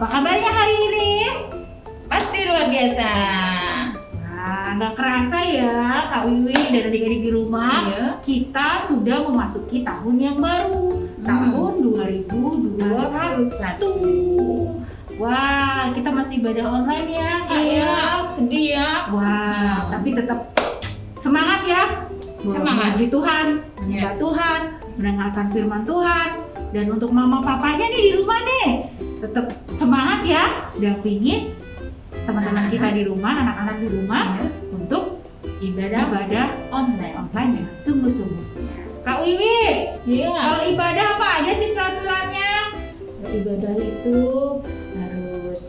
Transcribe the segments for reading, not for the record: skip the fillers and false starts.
Apa kabarnya hari ini? Pasti luar biasa. Nah, nggak kerasa ya Kak Wiwi dan adik-adik di rumah, Iya. kita sudah memasuki tahun yang baru, tahun 2021. Wah, kita masih ibadah online ya Kak ya? Iya, sedih ya. Wah, tapi tetap semangat ya. Semangat. Memuji Tuhan, menyembah Tuhan, mendengarkan firman Tuhan. Dan untuk mama papanya nih di rumah nih, tetap semangat ya, dampingin teman-teman kita di rumah, anak-anak di rumah untuk Ibadah online. online dengan sungguh-sungguh. Kak Wiwi, Iya. kalau ibadah apa aja sih peraturannya? Ibadah itu harus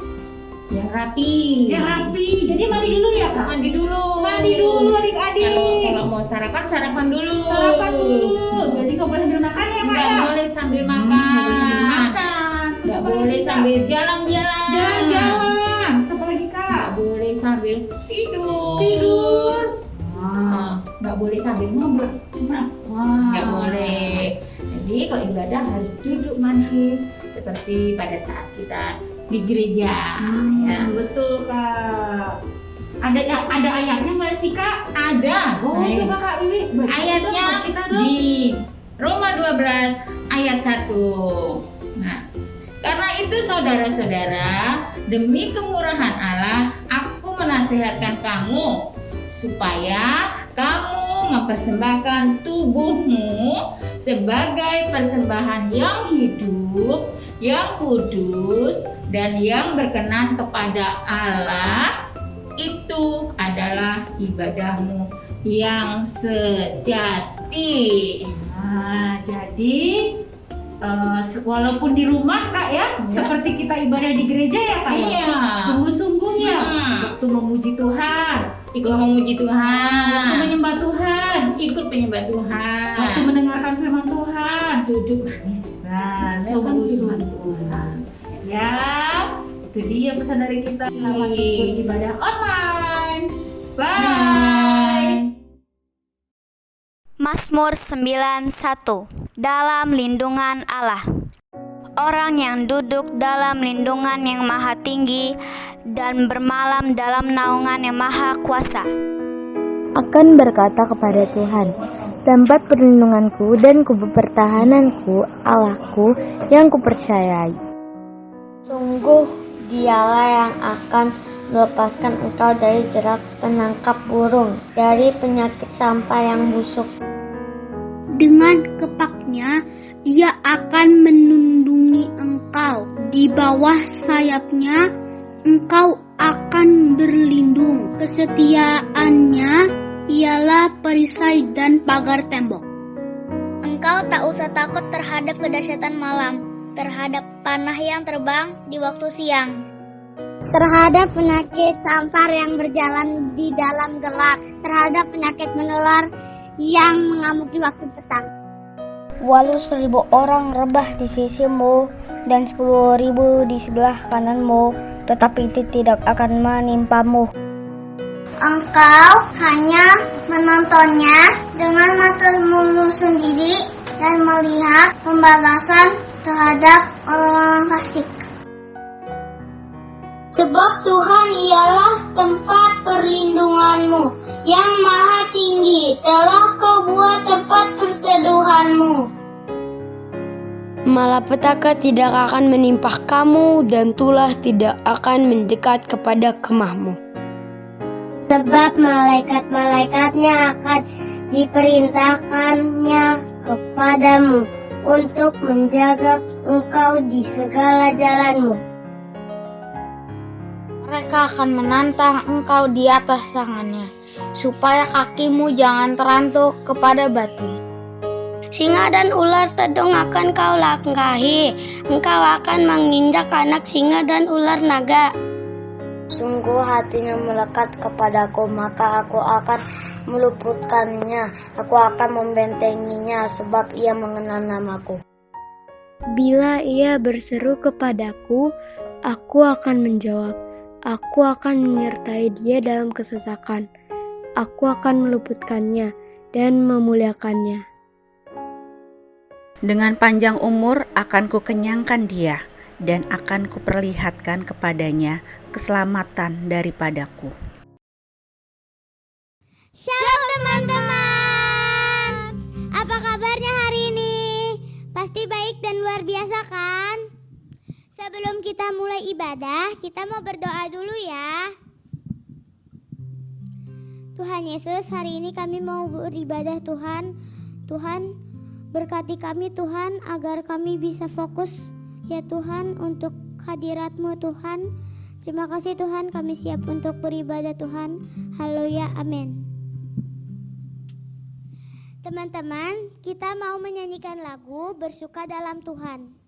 yang rapi. Yang rapi. Jadi mandi dulu ya Kak? Mandi dulu. Mandi dulu adik-adik. Kalau mau sarapan dulu. Sarapan dulu. Jadi nggak boleh sambil makan ya Kak Nggak ya? boleh sambil Nggak makan. boleh sambil makan. Terus Nggak apa lagi, boleh Kak? sambil jalan-jalan. Jalan-jalan. Apa lagi Kak? Nggak boleh sambil tidur. Tidur. Nggak boleh sambil ngobrol. Wah. Nggak boleh. Jadi kalau ibadah harus duduk manis seperti pada saat kita di gereja. Ya. Betul Kak. Ada ayatnya nggak sih Kak? Ada. Oh, Baik. coba Kak Wiwi baca Ayatnya dong, buat kita dong. di Roma 12 ayat 1. Nah, karena itu saudara-saudara, demi kemurahan Allah, aku menasihatkan kamu supaya kamu mempersembahkan tubuhmu sebagai persembahan yang hidup, yang kudus, dan yang berkenan kepada Allah. Itu adalah ibadahmu yang sejati. Nah, jadi walaupun di rumah Kak ya, seperti kita ibadah di gereja ya Kak ya. Iya. Sungguh-sungguh ya, Hmm. waktu memuji Tuhan, Ikut memuji waktu Tuhan, menyembah Tuhan, ikut penyembah Tuhan, waktu mendengarkan firman Tuhan. duduk manis. Nah, Mendengarkan firman sungguh-sungguh. Ya, itu dia pesan dari kita. Selamat ikut ibadah online. Bye. Mazmur 91. Dalam lindungan Allah. Orang yang duduk dalam lindungan yang maha tinggi dan bermalam dalam naungan yang maha kuasa akan berkata kepada Tuhan, tempat perlindunganku dan kubu pertahananku, Allahku yang kupercayai. Sungguh dialah yang akan melepaskan engkau dari jerat penangkap burung, dari penyakit sampah yang busuk. Dengan kepaknya, ia akan melindungi engkau. Di bawah sayapnya, engkau akan berlindung. Kesetiaannya ialah perisai dan pagar tembok. Engkau tak usah takut terhadap kedahsyatan malam, terhadap panah yang terbang di waktu siang, Terhadap penyakit sampar yang berjalan di dalam gelap, terhadap penyakit menular yang mengamuk di waktu petang. Walau 1.000 orang rebah di sisimu dan 10.000 di sebelah kananmu, tetapi itu tidak akan menimpamu. Engkau hanya menontonnya dengan matamu sendiri dan melihat pembalasan terhadap orang fasik. Sebab Tuhan ialah tempat perlindunganmu, yang maha tinggi telah kau buat tempat perteduhanmu. Malapetaka tidak akan menimpa kamu dan tulah tidak akan mendekat kepada kemahmu. Sebab malaikat-malaikatnya akan diperintahkannya kepadamu untuk menjaga engkau di segala jalanmu. Mereka akan menantang engkau di atas tangannya, supaya kakimu jangan terantuk kepada batu. Singa dan ular sedang akan kau langkahi, engkau akan menginjak anak singa dan ular naga. Sungguh hatinya melekat kepadaku, maka aku akan meluputkannya, aku akan membentenginya, sebab ia mengenal namaku. Bila ia berseru kepadaku, aku akan menjawab. Aku akan menyertai dia dalam kesesakan. Aku akan meluputkannya dan memuliakannya. Dengan panjang umur akan kukenyangkan dia, dan akan kuperlihatkan kepadanya keselamatan daripadaku. Shalom teman-teman. Apa kabarnya hari ini? Pasti baik dan luar biasa kan? Sebelum kita mulai ibadah, kita mau berdoa dulu ya. Tuhan Yesus, hari ini kami mau beribadah Tuhan. Tuhan, berkati kami Tuhan agar kami bisa fokus ya Tuhan untuk hadirat-Mu Tuhan. Terima kasih Tuhan, kami siap untuk beribadah Tuhan. Haleluya, amin. Teman-teman, kita mau menyanyikan lagu Bersuka Dalam Tuhan.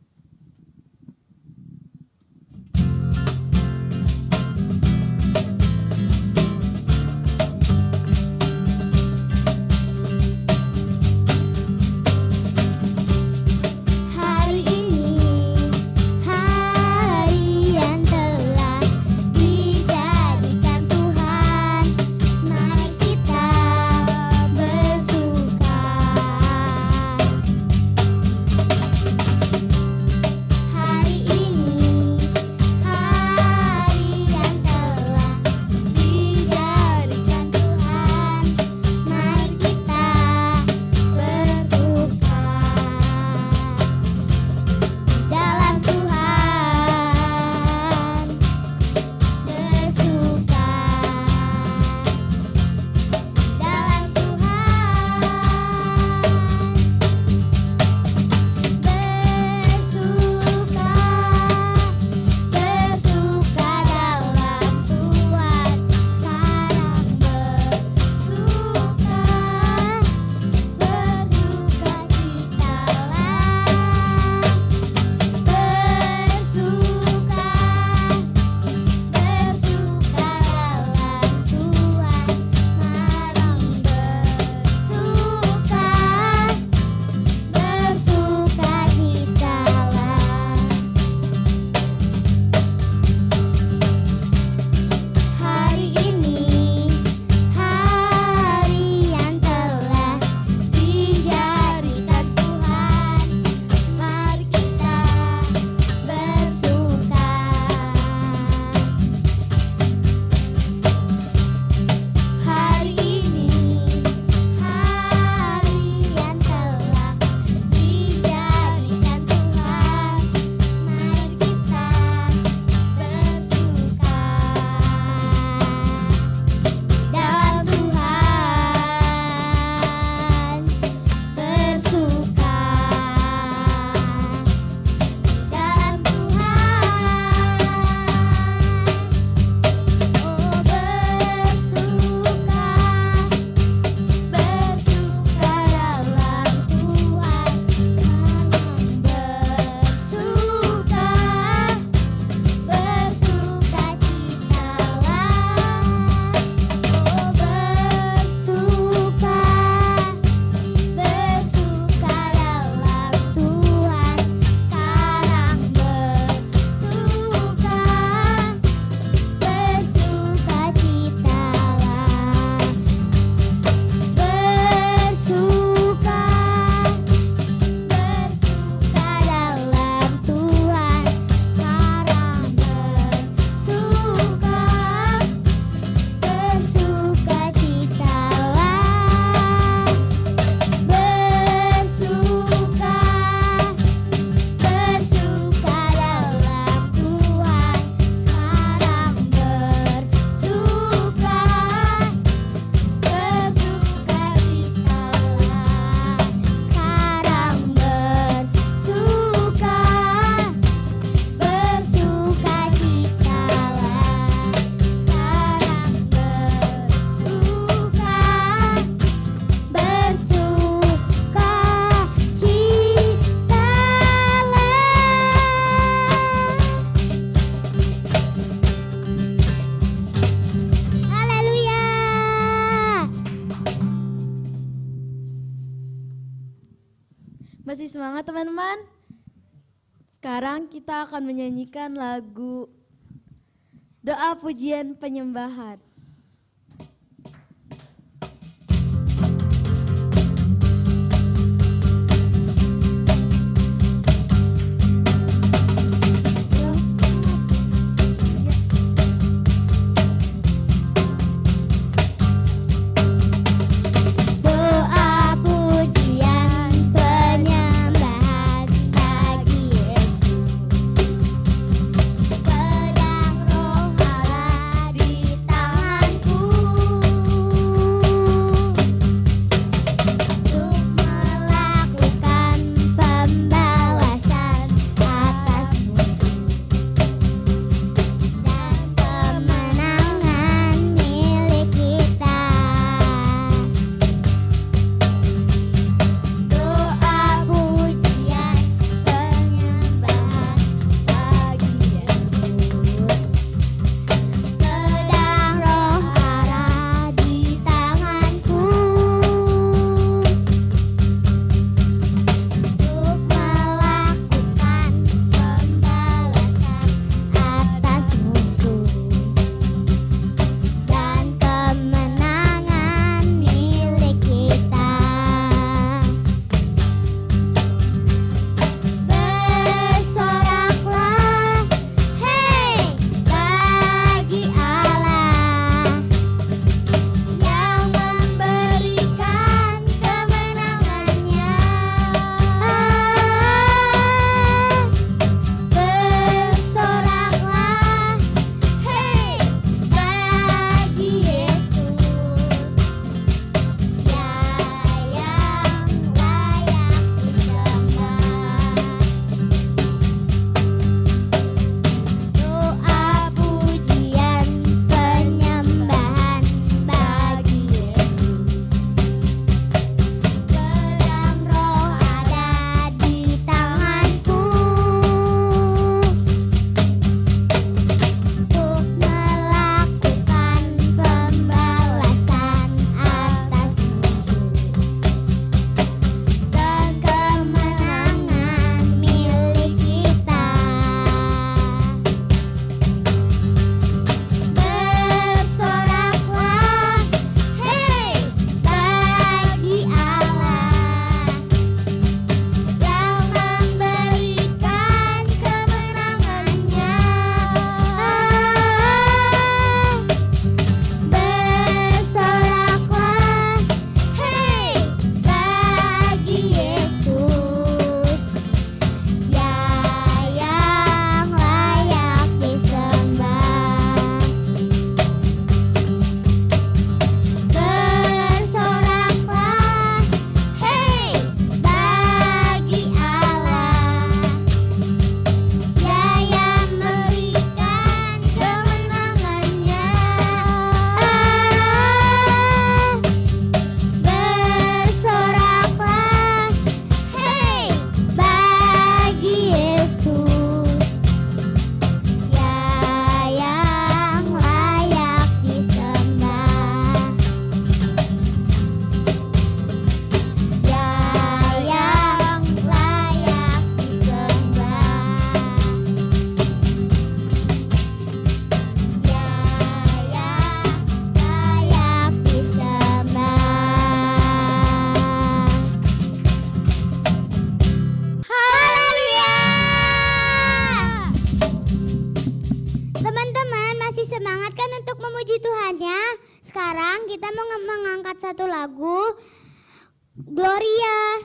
Masih semangat teman-teman? Sekarang kita akan menyanyikan lagu Doa Pujian Penyembahan. kita mau mengangkat satu lagu Gloria.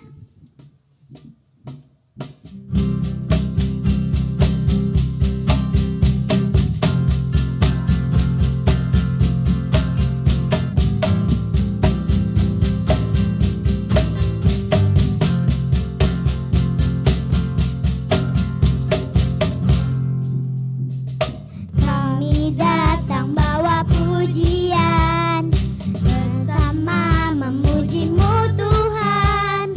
Kami datang bawa pujian bersama memuji-Mu Tuhan.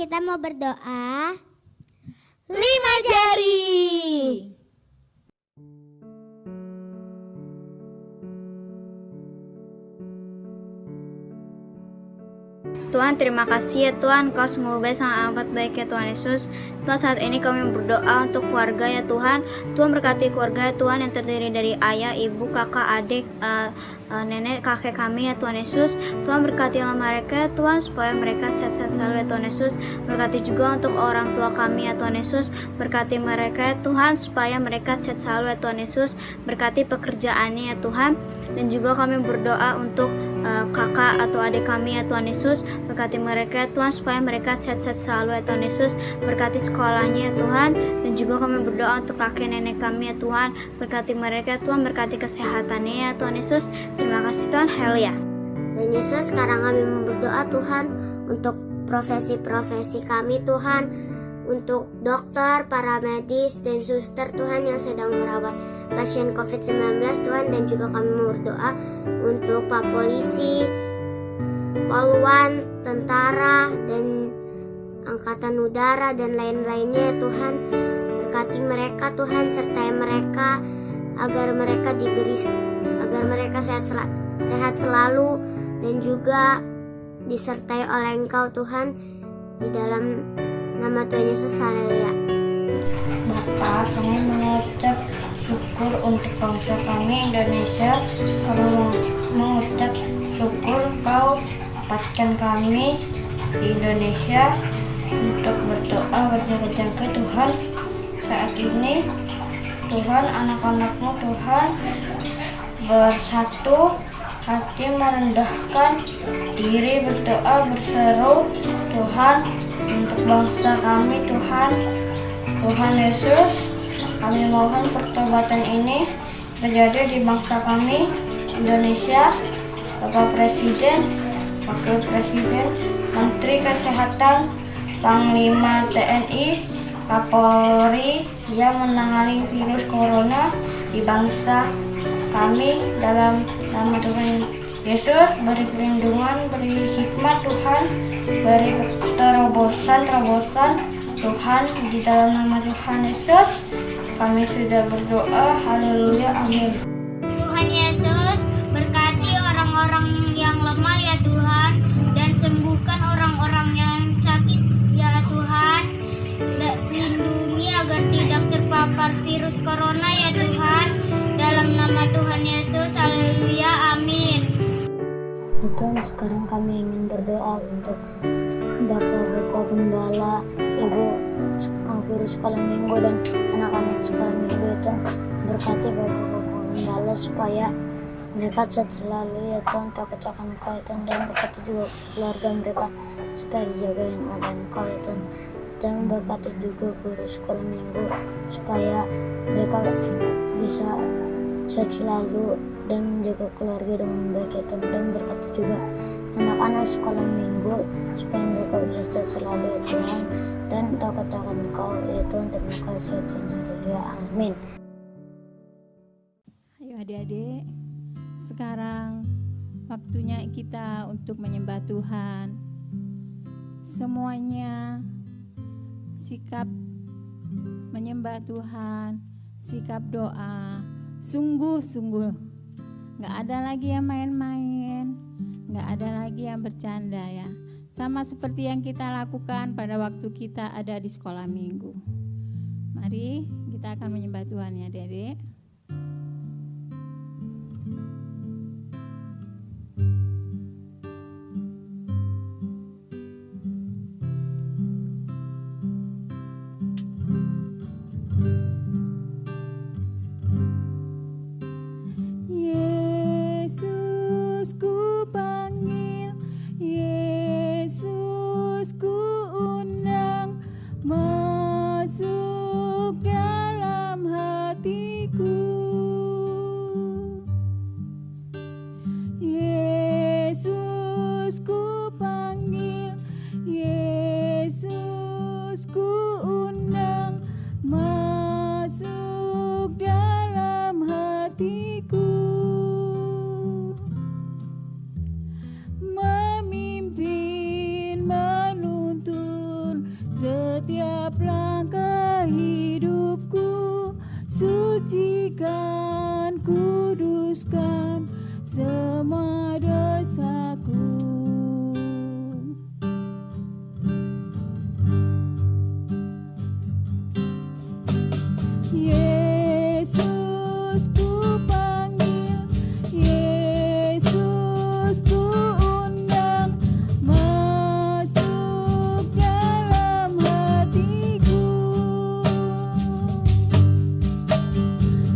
kita mau berdoa. 5 jari. Tuhan, terima kasih ya Tuhan, Kau sungguh baik, sangat amat baik ya Tuhan Yesus. Tuhan, saat ini kami berdoa untuk keluarga ya Tuhan. Tuhan berkati keluarga ya Tuhan yang terdiri dari ayah, ibu, kakak, adik, nenek, kakek kami ya Tuhan Yesus. Tuhan berkati mereka ya Tuhan, supaya mereka sehat-sehat selalu ya Tuhan Yesus. Berkati juga untuk orang tua kami ya Tuhan Yesus. Berkati mereka ya Tuhan, supaya mereka sehat selalu ya Tuhan Yesus. Berkati pekerjaannya ya Tuhan. Dan juga kami berdoa untuk kakak atau adik kami ya Tuhan Yesus. Berkati mereka ya Tuhan, supaya mereka sehat-sehat selalu ya Tuhan Yesus. Berkati sekolahnya ya Tuhan. Dan juga kami berdoa untuk kakek nenek kami ya Tuhan. Berkati mereka ya Tuhan, berkati kesehatannya ya Tuhan Yesus. Terima kasih Tuhan, haleluya. Tuhan Yesus, sekarang kami mau berdoa Tuhan untuk profesi-profesi kami Tuhan, untuk dokter, para medis, dan suster Tuhan yang sedang merawat pasien COVID-19 Tuhan. Dan juga kami mau berdoa untuk Pak Polisi, Polwan, tentara, dan Angkatan Udara, dan lain-lainnya Tuhan. Berkati mereka Tuhan, sertai mereka agar mereka sehat selalu, dan juga disertai oleh Engkau Tuhan, di dalam nama Tuhan Yesus, haleluya. Bapak, kami mengucap syukur untuk bangsa kami Indonesia. Kami mengucap syukur Kau dapatkan kami di Indonesia untuk berdoa berjaga-jaga Tuhan. Saat ini Tuhan, anak-anak-Mu Tuhan bersatu hati merendahkan diri, berdoa berseru Tuhan untuk bangsa kami Tuhan. Tuhan Yesus, kami mohon pertobatan ini terjadi di bangsa kami Indonesia. Bapak Presiden, Wakil Presiden, Menteri Kesehatan, Panglima TNI, Kapolri yang menangani virus corona di bangsa kami, dalam nama Tuhan Yesus. Beri perlindungan, beri hikmat Tuhan, beri terobosan Tuhan, di dalam nama Tuhan Yesus kami sudah berdoa, haleluya, amin. Tuhan Yesus, berkati orang-orang yang lemah ya Tuhan, dan sembuhkan orang-orang yang sakit ya Tuhan. Lindungi agar tidak terpapar virus corona ya Tuhan, dalam nama Tuhan Yesus, haleluya, amin. Ya Tuhan, sekarang kami ingin berdoa untuk Bapak-Bapak Gembala, Ibu guru sekolah minggu, dan anak-anak sekolah minggu. Ya Tuhan, berkati Bapak-Bapak Gembala supaya mereka sehat selalu ya Tuhan, takut akan Engkau ya Tuhan. Dan berkati juga keluarga mereka supaya dijagain oleh Engkau ya Tuhan. Dan berkati juga guru sekolah minggu supaya mereka bisa sehat selalu dan menjaga keluarga dengan baik ya Tuhan. Dan berkati juga anak-anak sekolah minggu supaya mereka bisa sehat selalu ya Tuhan, dan takut akan Engkau ya Tuhan. Terima kasih ya Tuhan, haleluya, amin. Ayo adik-adik, sekarang waktunya kita untuk menyembah Tuhan. Semuanya sikap menyembah Tuhan, sikap doa, sungguh-sungguh. Gak ada lagi yang main-main, gak ada lagi yang bercanda ya. Sama seperti yang kita lakukan pada waktu kita ada di sekolah minggu. Mari kita akan menyembah Tuhan ya adik-adik. Masuk dalam hatiku. setiap langkah hidupku, sucikan, kuduskan semua dosaku. Yesus ku panggil, Yesus ku undang, masuk dalam hatiku.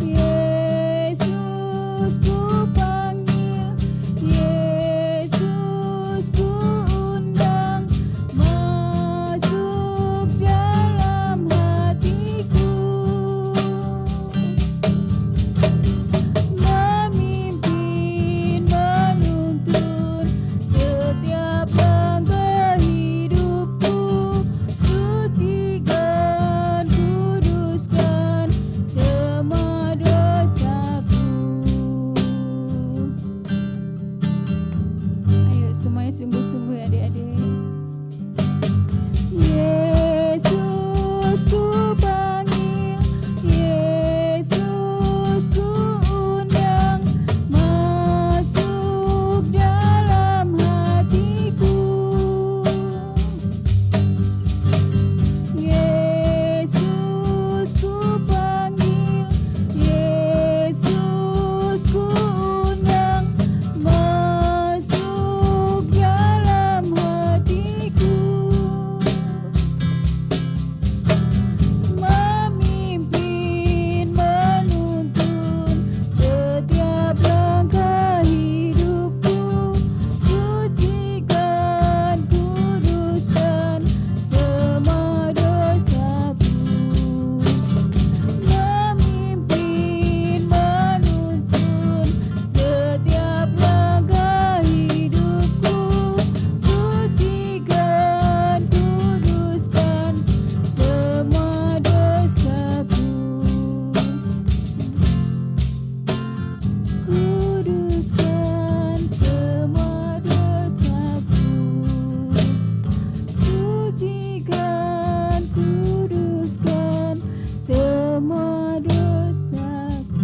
Yesus ku panggil, Yesus ku undang, masuk dalam hatiku. Memimpin, menuntun setiap langkah hidupku, sucikan, kuduskan semua dosaku. Ayo semuanya sungguh-sungguh ya adik-adik. Yesus ku panggil, Yesus ku undang, masuk dalam hatiku. Yesus ku panggil, Yesus ku undang, masuk dalam hatiku. Memimpin, menuntun setiap langkah hidupku, sucikan, kuduskan semua dosaku. Memimpin, menuntun setiap langkah hidupku, sucikan, kuduskan semua dosaku. Kuduskan semua dosaku, sucikan, kuduskan semua dosaku.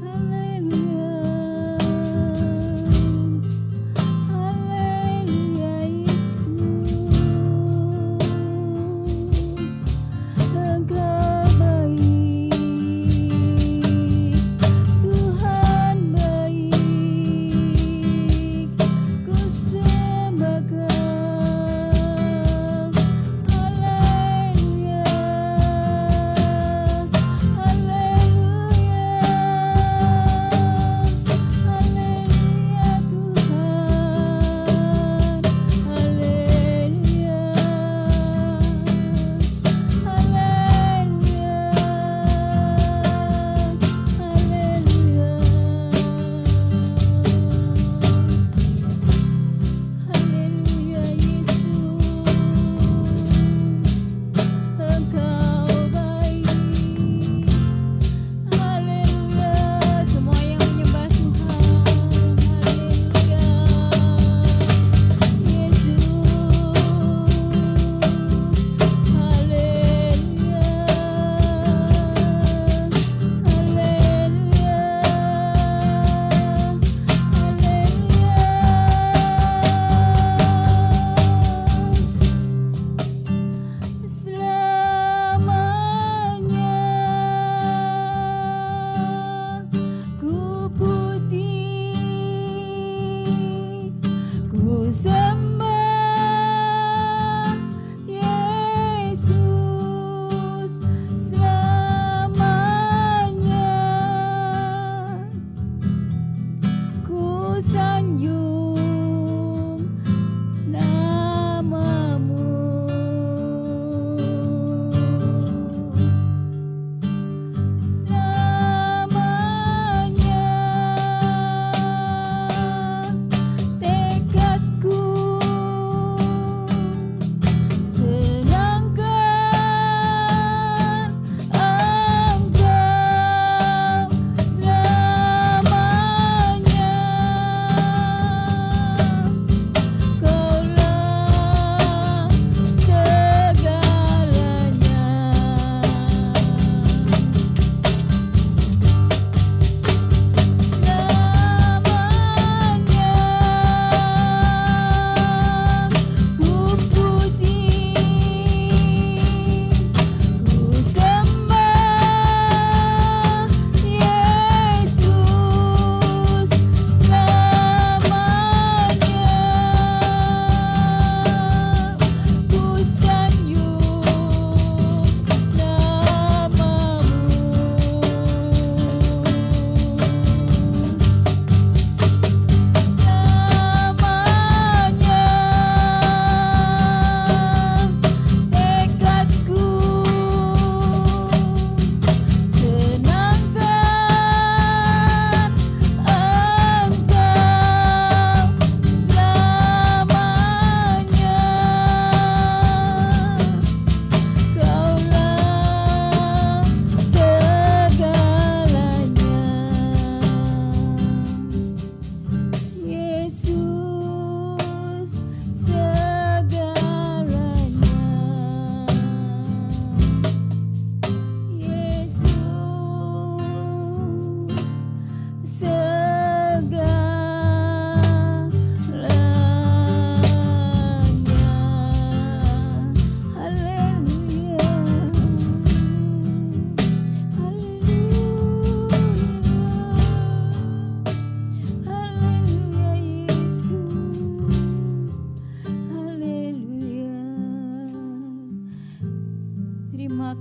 Haleluya, haleluya Yesus, Engkau baik, Tuhan baik, ku sembah Kau. Haleluya, haleluya, haleluya Tuhan, haleluya, haleluya, haleluya Yesus, Engkau baik. Haleluya, semua yang menyembah Tuhan. Haleluya, Yesus. Haleluya, haleluya. Selamanya ku puji, ku sembah Yesus. Selamanya ku sanjung namamu. Selamanya tekadku senangkan Engkau. Selamanya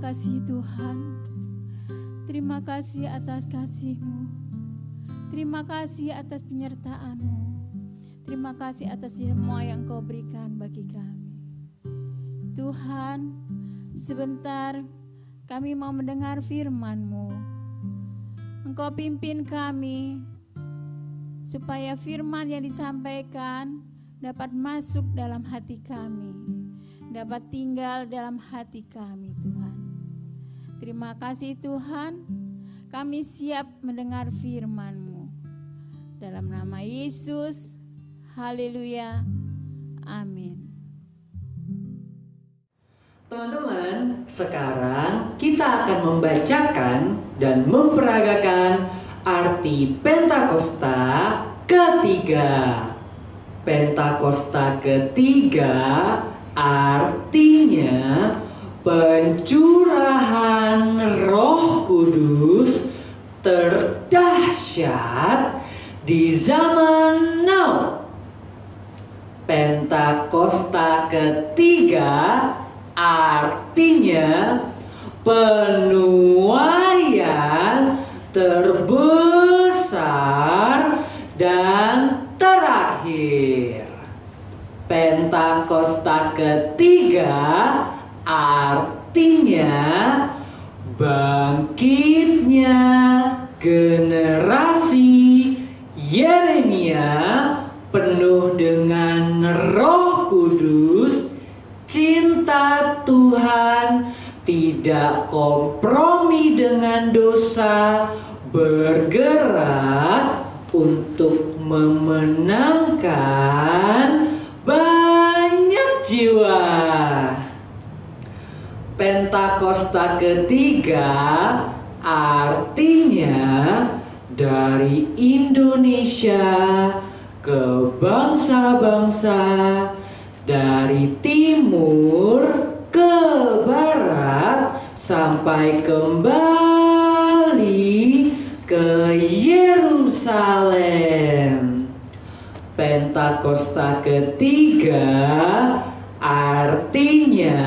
kasih Tuhan. Terima kasih atas kasih-Mu. Terima kasih atas penyertaan-Mu. Terima kasih atas semua yang Kau berikan bagi kami. Tuhan, sebentar kami mau mendengar firman-Mu. Engkau pimpin kami supaya firman yang disampaikan dapat masuk dalam hati kami, dapat tinggal dalam hati kami, Tuhan. Terima kasih Tuhan, kami siap mendengar firman-Mu. Dalam nama Yesus, haleluya, amin. Teman-teman, sekarang kita akan membacakan dan memperagakan arti Pentakosta ketiga. Pentakosta ketiga artinya pencurahan Roh Kudus terdahsyat di zaman now. Pentakosta ketiga artinya penuaian terbesar dan terakhir. Pentakosta ketiga artinya bangkitnya generasi Yeremia penuh dengan Roh Kudus, cinta Tuhan, tidak kompromi dengan dosa, bergerak untuk memenangkan banyak jiwa. Pentakosta ketiga artinya dari Indonesia ke bangsa-bangsa, dari timur ke barat, sampai kembali ke Yerusalem. Pentakosta ketiga artinya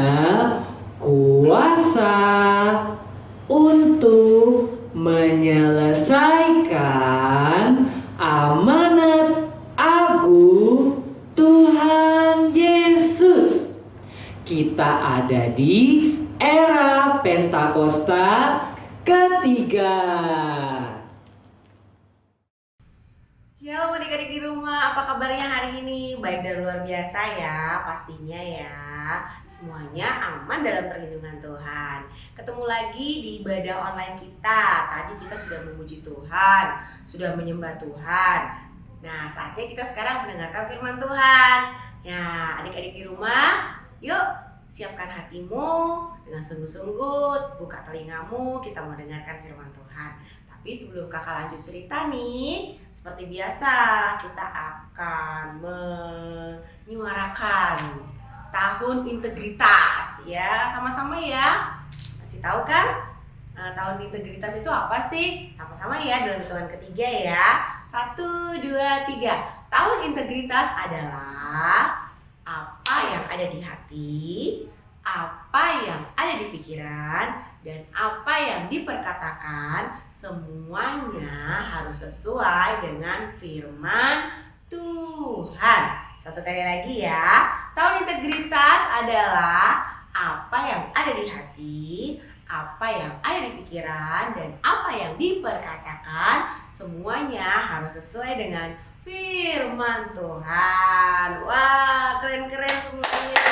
kuasa untuk menyelesaikan amanat agung Tuhan Yesus. Kita ada di era Pentakosta ketiga. Shalom adik-adik di rumah, apa kabarnya hari ini? Baik dan luar biasa ya, pastinya ya. Semuanya aman dalam perlindungan Tuhan. Ketemu lagi di ibadah online kita. Tadi kita sudah memuji Tuhan, sudah menyembah Tuhan. Nah, saatnya kita sekarang mendengarkan firman Tuhan. Ya, adik-adik di rumah, yuk siapkan hatimu dengan sungguh-sungguh, buka telingamu, kita mau dengarkan firman Tuhan. Tapi sebelum kakak lanjut cerita nih, seperti biasa kita akan menyuarakan tahun integritas ya, sama-sama ya. Masih tahu kan tahun integritas itu apa sih? Sama-sama ya dalam hitungan ketiga ya. 1, 2, 3. Tahun integritas adalah apa yang ada di hati, apa yang ada di pikiran, dan apa yang diperkatakan, semuanya harus sesuai dengan firman Tuhan. Satu kali lagi ya, tahun integritas adalah apa yang ada di hati, apa yang ada di pikiran, dan apa yang diperkatakan, semuanya harus sesuai dengan firman Tuhan. Wah, keren-keren semuanya.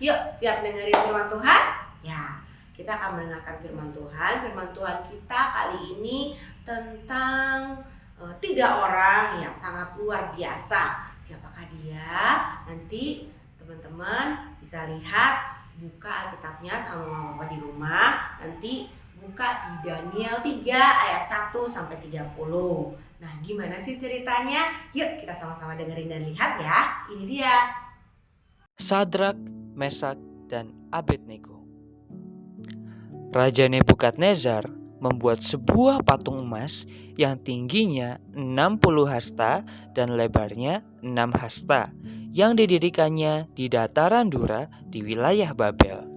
Yuk, siap dengerin firman Tuhan? Ya, kita akan mendengarkan firman Tuhan. Firman Tuhan kita kali ini tentang 3 orang yang sangat luar biasa. Siapakah dia? Nanti teman-teman bisa lihat, buka Alkitabnya sama mama papa di rumah. Nanti buka di Daniel 3 ayat 1 sampai 30. Nah, gimana sih ceritanya? Yuk kita sama-sama dengerin dan lihat ya. Ini dia. Sadrak, Mesak, dan Abednego. Raja Nebukadnezar membuat sebuah patung emas yang tingginya 60 hasta dan lebarnya 6 hasta, yang didirikannya di dataran Dura di wilayah Babel.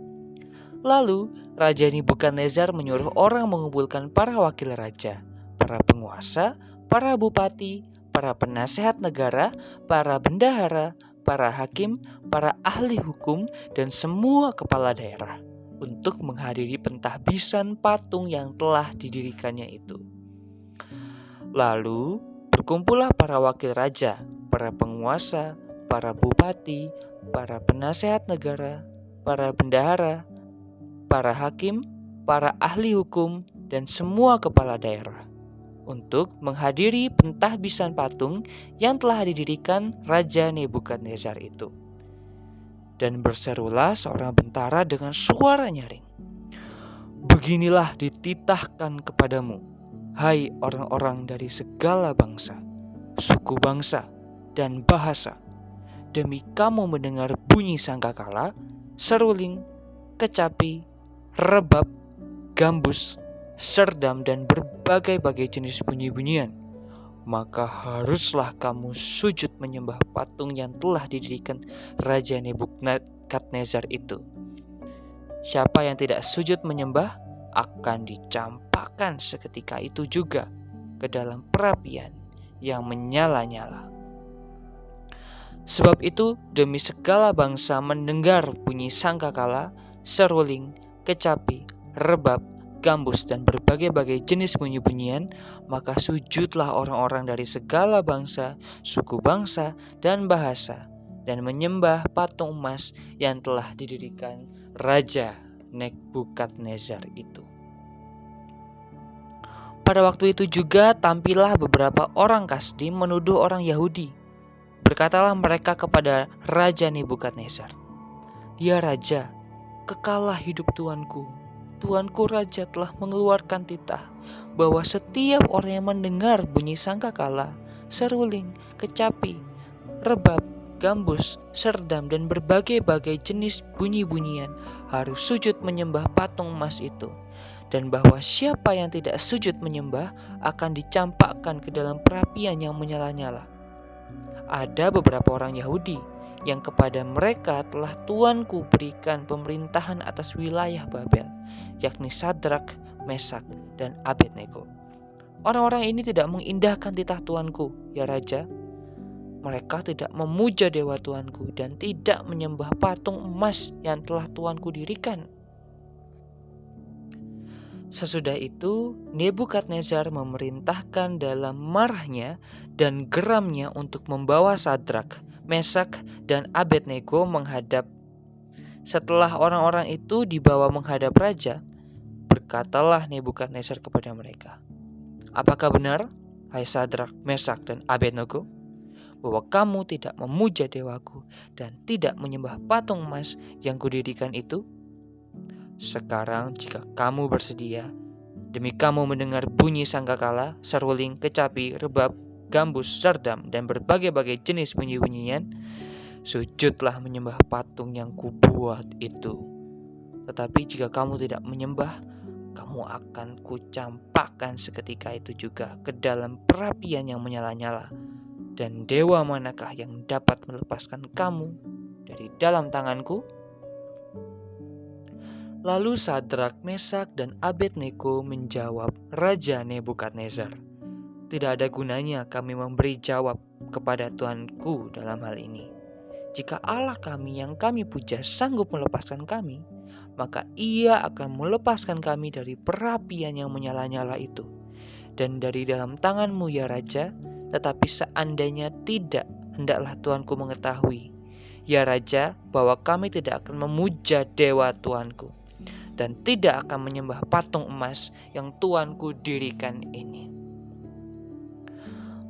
Lalu Raja Nebukadnezar menyuruh orang mengumpulkan para wakil raja, para penguasa, para bupati, para penasehat negara, para bendahara, para hakim, para ahli hukum, dan semua kepala daerah untuk menghadiri pentahbisan patung yang telah didirikannya itu. Lalu berkumpullah para wakil raja, para penguasa, para bupati, para penasehat negara, para bendahara, para hakim, para ahli hukum, dan semua kepala daerah untuk menghadiri pentahbisan patung yang telah didirikan Raja Nebukadnezar itu. Dan berserulah seorang bentara dengan suara nyaring, "Beginilah dititahkan kepadamu, hai orang-orang dari segala bangsa, suku bangsa, dan bahasa, demi kamu mendengar bunyi sangkakala, seruling, kecapi, rebab, gambus, serdam, dan berbagai-bagai jenis bunyi-bunyian, maka haruslah kamu sujud menyembah patung yang telah didirikan Raja Nebukadnezar itu. Siapa yang tidak sujud menyembah akan dicampakkan seketika itu juga ke dalam perapian yang menyala-nyala." Sebab itu demi segala bangsa mendengar bunyi sangkakala, seruling, kecapi, rebab, gambus, dan berbagai-bagai jenis bunyi-bunyian, maka sujudlah orang-orang dari segala bangsa, suku bangsa, dan bahasa, dan menyembah patung emas yang telah didirikan Raja Nebukadnezar itu. Pada waktu itu juga tampillah beberapa orang Kasdim menuduh orang Yahudi. Berkatalah mereka kepada Raja Nebukadnezar, "Ya Raja, kekalah hidup Tuanku. Tuanku Raja telah mengeluarkan titah bahwa setiap orang yang mendengar bunyi sangkakala, seruling, kecapi, rebab, gambus, serdam, dan berbagai-bagai jenis bunyi-bunyian harus sujud menyembah patung emas itu. Dan bahwa siapa yang tidak sujud menyembah akan dicampakkan ke dalam perapian yang menyala-nyala. Ada beberapa orang Yahudi yang kepada mereka telah Tuanku berikan pemerintahan atas wilayah Babel, yakni Sadrak, Mesak, dan Abednego. Orang-orang ini tidak mengindahkan titah Tuanku, ya Raja. Mereka tidak memuja dewa Tuanku dan tidak menyembah patung emas yang telah Tuanku dirikan." Sesudah itu, Nebukadnezar memerintahkan dalam marahnya dan geramnya untuk membawa Sadrak, Mesak, dan Abednego menghadap. Setelah orang-orang itu dibawa menghadap raja, berkatalah Nebukadnezar kepada mereka, "Apakah benar, hai Sadrak, Mesak, dan Abednego, bahwa kamu tidak memuja dewaku dan tidak menyembah patung emas yang kudirikan itu? Sekarang jika kamu bersedia, demi kamu mendengar bunyi sangkakala, seruling, kecapi, rebab, gambus, serdam, dan berbagai-bagai jenis bunyi-bunyian, sujudlah menyembah patung yang kubuat itu. Tetapi jika kamu tidak menyembah, kamu akan kucampakkan seketika itu juga ke dalam perapian yang menyala-nyala. Dan dewa manakah yang dapat melepaskan kamu dari dalam tanganku?" Lalu Sadrak, Mesak, dan Abednego menjawab Raja Nebukadnezar, "Tidak ada gunanya kami memberi jawab kepada Tuanku dalam hal ini. Jika Allah kami yang kami puja sanggup melepaskan kami, maka Ia akan melepaskan kami dari perapian yang menyala-nyala itu, dan dari dalam tanganmu, ya Raja. Tetapi seandainya tidak, hendaklah Tuanku mengetahui, ya Raja, bahwa kami tidak akan memuja dewa Tuanku dan tidak akan menyembah patung emas yang Tuanku dirikan ini."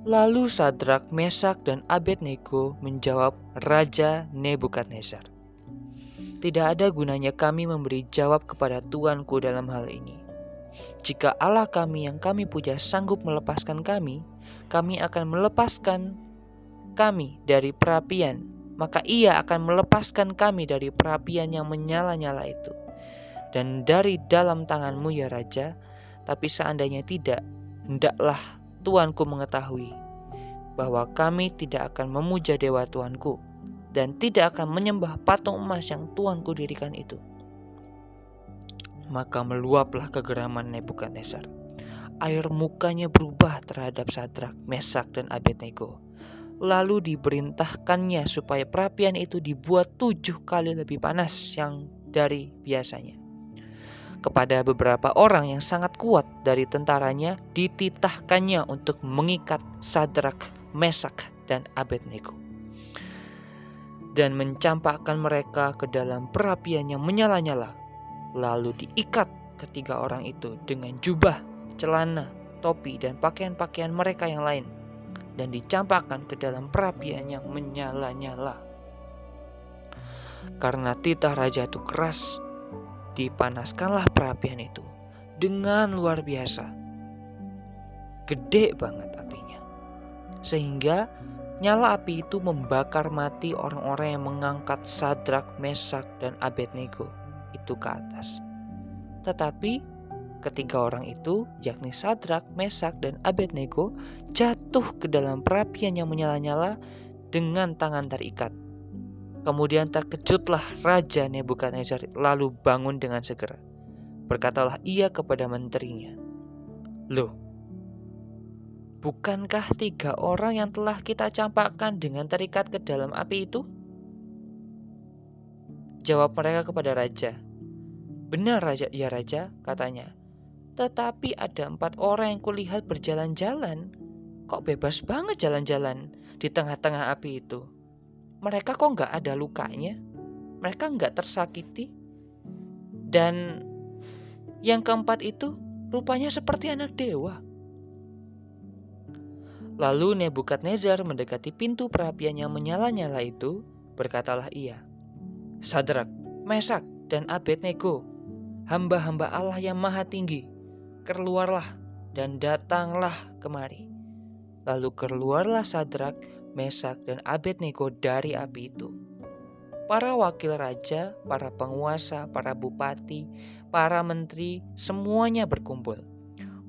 Lalu Sadrak, Mesak, dan Abednego menjawab Raja Nebukadnezar, "Tidak ada gunanya kami memberi jawab kepada Tuanku dalam hal ini. Jika Allah kami yang kami puja sanggup melepaskan kami akan melepaskan kami dari perapian, maka Ia akan melepaskan kami dari perapian yang menyala-nyala itu dan dari dalam tanganmu, ya Raja. Tapi seandainya tidak, hendaklah Tuanku mengetahui bahwa kami tidak akan memuja dewa Tuanku dan tidak akan menyembah patung emas yang Tuanku dirikan itu." Maka meluaplah kegeraman Nebukadnezar. Air mukanya berubah terhadap Sadrak, Mesak, dan Abednego. Lalu diperintahkannya supaya perapian itu dibuat 7 kali lebih panas yang dari biasanya. Kepada beberapa orang yang sangat kuat dari tentaranya, dititahkannya untuk mengikat Sadrak, Mesak, dan Abednego dan mencampakkan mereka ke dalam perapian yang menyala-nyala. Lalu diikat ketiga orang itu dengan jubah, celana, topi, dan pakaian-pakaian mereka yang lain, dan dicampakkan ke dalam perapian yang menyala-nyala. Karena titah raja itu keras, dipanaskanlah perapian itu dengan luar biasa. Gede banget apinya, sehingga nyala api itu membakar mati orang-orang yang mengangkat Sadrak, Mesak, dan Abednego itu ke atas. Tetapi ketiga orang itu, yakni Sadrak, Mesak, dan Abednego, jatuh ke dalam perapian yang menyala-nyala dengan tangan terikat. Kemudian terkejutlah Raja Nebukadnezar, lalu bangun dengan segera. Berkatalah ia kepada menterinya, "Loh, bukankah 3 orang yang telah kita campakkan dengan terikat ke dalam api itu?" Jawab mereka kepada raja, "Benar raja, ya raja," katanya. "Tetapi ada 4 orang yang kulihat berjalan-jalan. Kok bebas banget jalan-jalan di tengah-tengah api itu? Mereka kok nggak ada lukanya? Mereka nggak tersakiti? Dan yang keempat itu rupanya seperti anak dewa." Lalu Nebukadnezar mendekati pintu perapian yang menyala-nyala itu. Berkatalah ia, "Sadrak, Mesak, dan Abednego, hamba-hamba Allah yang maha tinggi, keluarlah dan datanglah kemari." Lalu keluarlah Sadrak, Mesak, dan Abednego dari api itu. Para wakil raja, para penguasa, para bupati, para menteri, semuanya berkumpul.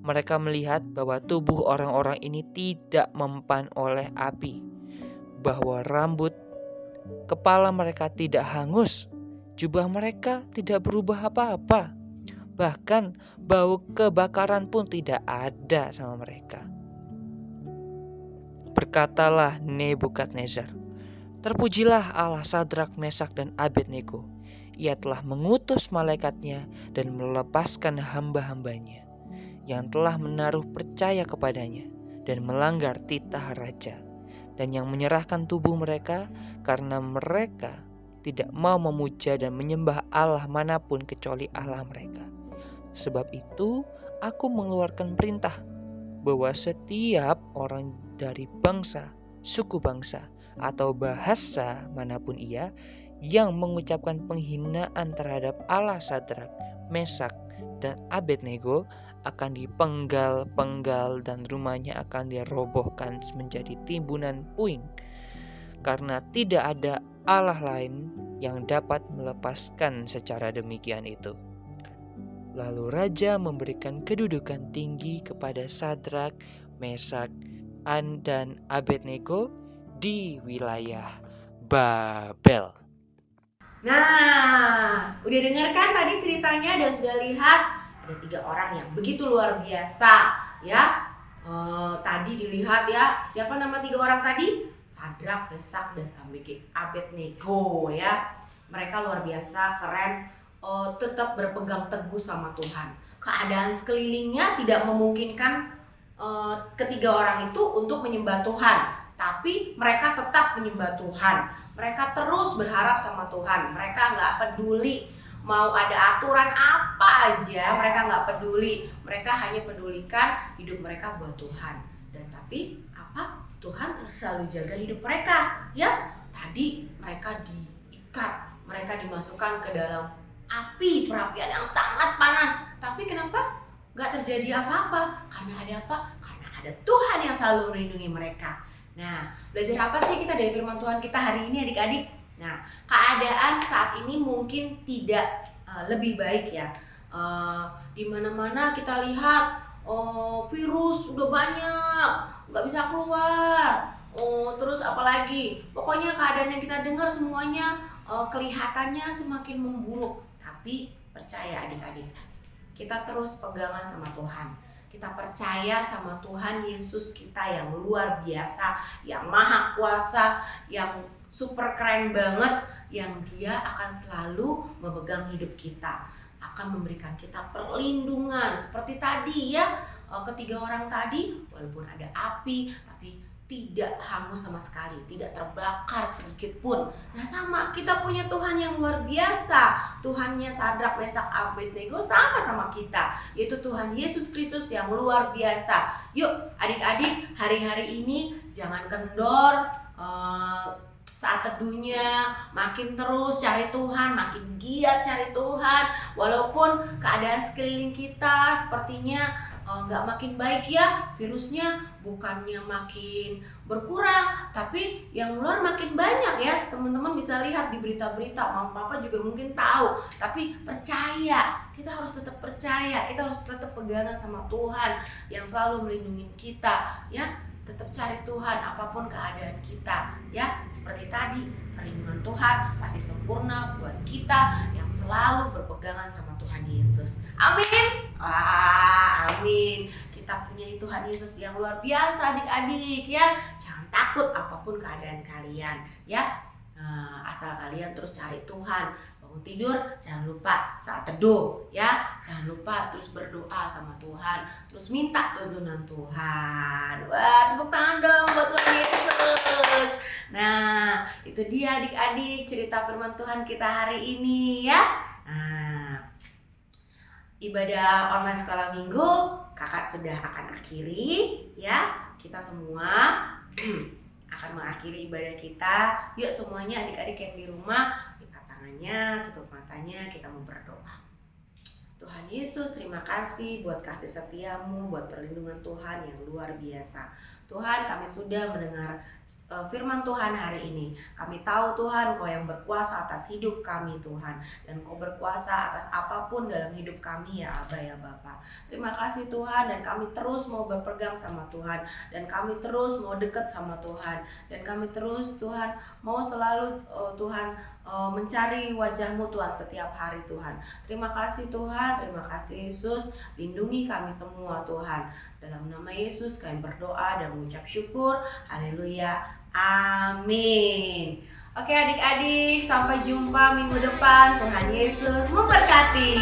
Mereka melihat bahwa tubuh orang-orang ini tidak mempan oleh api, bahwa rambut kepala mereka tidak hangus, jubah mereka tidak berubah apa-apa, bahkan bau kebakaran pun tidak ada sama mereka. Berkatalah Nebukadnezar, "Terpujilah Allah Sadrak, Mesak, dan Abednego. Ia telah mengutus malaikatnya dan melepaskan hamba-hambanya yang telah menaruh percaya kepadanya dan melanggar titah raja, dan yang menyerahkan tubuh mereka karena mereka tidak mau memuja dan menyembah Allah manapun kecuali Allah mereka. Sebab itu aku mengeluarkan perintah bahwa setiap orang dari bangsa, suku bangsa, atau bahasa manapun ia yang mengucapkan penghinaan terhadap Allah Sadrak, Mesak, dan Abednego akan dipenggal-penggal dan rumahnya akan dirobohkan menjadi timbunan puing, karena tidak ada Allah lain yang dapat melepaskan secara demikian itu." Lalu raja memberikan kedudukan tinggi kepada Sadrak, Mesak, dan Abednego di wilayah Babel. Nah, udah dengar kan tadi ceritanya dan sudah lihat ada 3 orang yang begitu luar biasa ya. Tadi dilihat ya, siapa nama 3 orang tadi? Sadrak, Mesak, dan Abednego ya. Mereka luar biasa, keren, tetap berpegang teguh sama Tuhan. Keadaan sekelilingnya tidak memungkinkan ketiga orang itu untuk menyembah Tuhan, tapi mereka tetap menyembah Tuhan. Mereka terus berharap sama Tuhan. Mereka nggak peduli mau ada aturan apa aja, mereka nggak peduli. Mereka hanya pedulikan hidup mereka buat Tuhan. Dan tapi apa? Tuhan selalu jaga hidup mereka. Ya, tadi mereka diikat, mereka dimasukkan ke dalam api perapian yang sangat panas. Tapi kenapa nggak terjadi apa-apa? Karena ada apa? Karena ada Tuhan yang selalu melindungi mereka. Nah, belajar apa sih kita dari firman Tuhan kita hari ini adik-adik? Nah, keadaan saat ini mungkin tidak lebih baik ya. Di mana-mana kita lihat virus udah banyak, nggak bisa keluar. Terus apalagi? Pokoknya keadaan yang kita dengar semuanya kelihatannya semakin memburuk. Tapi Percaya adik-adik, kita terus pegangan sama Tuhan. Kita percaya sama Tuhan Yesus kita yang luar biasa, yang maha kuasa, yang super keren banget, yang Dia akan selalu memegang hidup kita, akan memberikan kita perlindungan. Seperti tadi ya, ketiga orang tadi, walaupun ada api, tapi tidak hangus sama sekali, tidak terbakar sedikit pun. Nah sama, kita punya Tuhan yang luar biasa. Tuhannya Sadrak, Mesak, Abednego sama kita, yaitu Tuhan Yesus Kristus yang luar biasa. Yuk adik-adik, hari-hari ini jangan kendor, saat teduhnya makin terus cari Tuhan, makin giat cari Tuhan. Walaupun keadaan sekeliling kita sepertinya nggak makin baik ya, virusnya bukannya makin berkurang, tapi yang luar makin banyak ya. Teman-teman bisa lihat di berita-berita, mama papa juga mungkin tahu. Tapi percaya, kita harus tetap percaya, kita harus tetap pegangan sama Tuhan yang selalu melindungi kita ya. Tetap cari Tuhan apapun keadaan kita ya. Seperti tadi, perlindungan Tuhan pasti sempurna buat kita yang selalu berpegangan sama Tuhan Yesus. Amin. Amin. Kita punya Tuhan Yesus yang luar biasa adik-adik ya. Jangan takut apapun keadaan kalian ya. Asal kalian terus cari Tuhan. Bangun tidur jangan lupa saat teduh ya, jangan lupa terus berdoa sama Tuhan, terus minta tuntunan Tuhan. Wah, tepuk tangan dong buat Tuhan Yesus. Nah, itu dia adik-adik cerita firman Tuhan kita hari ini ya. Nah, ibadah online sekolah minggu kakak sudah akan akhiri ya. Kita semua akan mengakhiri ibadah kita. Yuk semuanya adik-adik yang di rumah, tutup matanya, kita mau berdoa. Tuhan Yesus, terima kasih buat kasih setiamu, buat perlindungan Tuhan yang luar biasa. Tuhan, kami sudah mendengar firman Tuhan hari ini. Kami tahu Tuhan, Kau yang berkuasa atas hidup kami Tuhan, dan Kau berkuasa atas apapun dalam hidup kami ya Aba ya Bapa. Terima kasih Tuhan, dan kami terus mau berpegang sama Tuhan, dan kami terus mau dekat sama Tuhan, dan kami terus Tuhan mau selalu Tuhan mencari wajah-Mu Tuhan setiap hari Tuhan. Terima kasih Tuhan, terima kasih Yesus. Lindungi kami semua Tuhan. Dalam nama Yesus kami berdoa dan mengucap syukur. Haleluya. Amin. Oke adik-adik, sampai jumpa minggu depan. Tuhan Yesus memberkati.